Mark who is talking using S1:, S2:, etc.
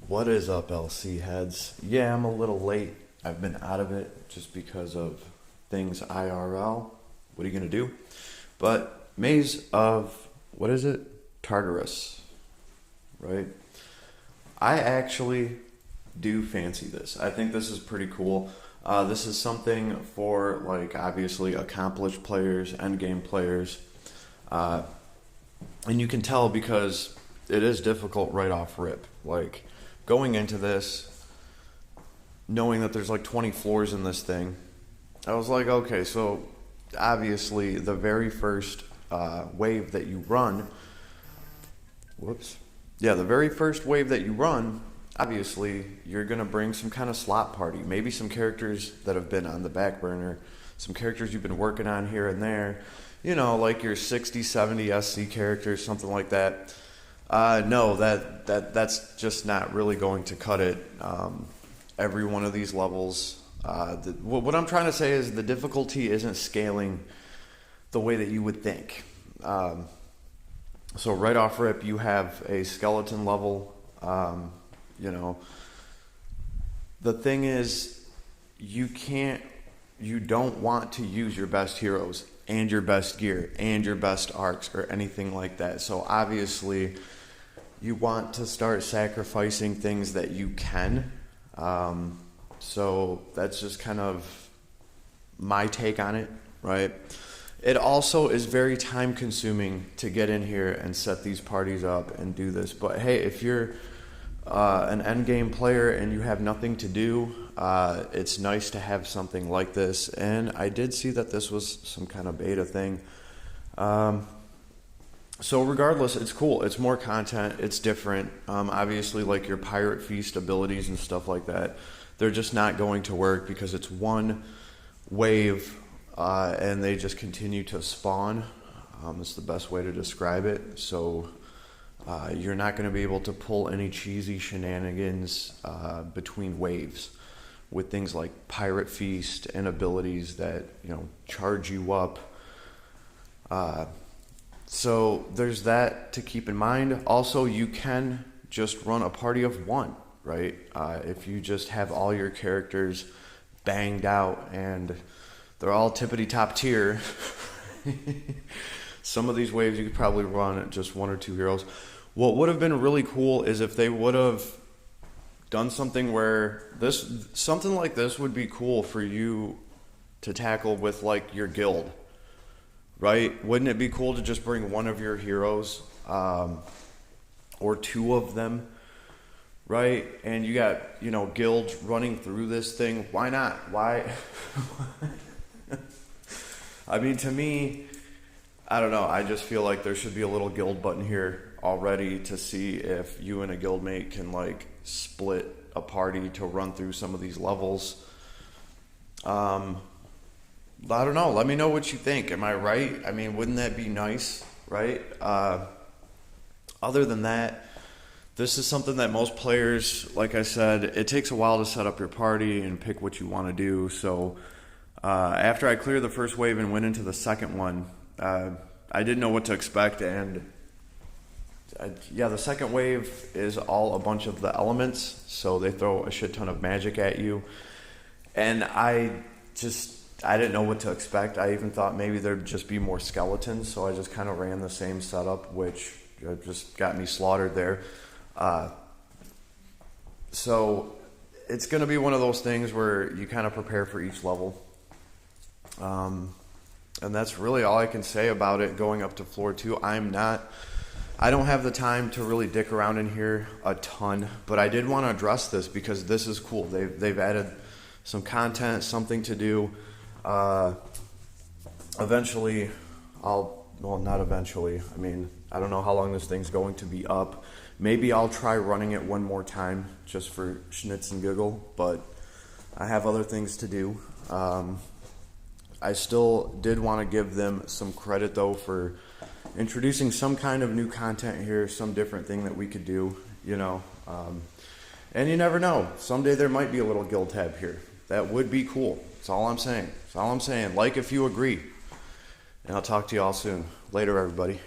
S1: What is up, LC heads? Yeah, I'm a little late. I've been out of it just because of things IRL. What are you gonna do? But Maze of, what is it? Tartarus, right? I actually do fancy this. I think this is pretty cool. This is something for, like, obviously accomplished players, endgame players. And you can tell because it is difficult right off rip. Like, going into this, knowing that there's like 20 floors in this thing, I was like, okay, so obviously the very first wave that you run, the very first wave that you run, obviously you're going to bring some kind of slot party, maybe some characters that have been on the back burner, some characters you've been working on here and there, you know, like your 60, 70 SC characters, something like that. No, that's just not really going to cut it. Every one of these levels, what I'm trying to say is the difficulty isn't scaling the way that you would think. So right off rip, you have a skeleton level. You know, the thing is, you don't want to use your best heroes and your best gear and your best arcs or anything like that. So obviously, you want to start sacrificing things that you can. So that's just kind of my take on it, right? It also is very time consuming to get in here and set these parties up and do this. But hey, if you're an endgame player and you have nothing to do, it's nice to have something like this. And I did see that this was some kind of beta thing. So regardless, it's cool. It's more content. It's different. Obviously, like your Pirate Feast abilities and stuff like that, they're just not going to work because it's one wave and they just continue to spawn. It's the best way to describe it. So you're not going to be able to pull any cheesy shenanigans between waves with things like Pirate Feast and abilities that, you know, charge you up. So there's that to keep in mind. Also, you can just run a party of one, right? If you just have all your characters banged out and they're all tippity top tier, some of these waves you could probably run just one or two heroes. What would have been really cool is if they would have done something where something like this would be cool for you to tackle with like your guild. Right? Wouldn't it be cool to just bring one of your heroes or two of them, right? And you got, you know, guilds running through this thing. Why not? Why? I mean, to me, I don't know. I just feel like there should be a little guild button here already to see if you and a guildmate can like split a party to run through some of these levels. I don't know. Let me know what you think. Am I right? I mean, wouldn't that be nice, right? Other than that, this is something that most players, like I said, it takes a while to set up your party and pick what you want to do. So after I cleared the first wave and went into the second one, I didn't know what to expect. And the second wave is all a bunch of the elements. So they throw a shit ton of magic at you. And I didn't know what to expect. I even thought maybe there'd just be more skeletons, so I just kind of ran the same setup, which just got me slaughtered there. So it's going to be one of those things where you kind of prepare for each level. And that's really all I can say about it going up to floor 2. I don't have the time to really dick around in here a ton, but I did want to address this because this is cool. They've added some content, something to do. Eventually, not eventually. I mean, I don't know how long this thing's going to be up. Maybe I'll try running it one more time just for schnitz and giggle, but I have other things to do. I still did want to give them some credit, though, for introducing some kind of new content here, some different thing that we could do, you know. And you never know. Someday there might be a little guild tab here. That would be cool. That's all I'm saying. Like if you agree. And I'll talk to you all soon. Later, everybody.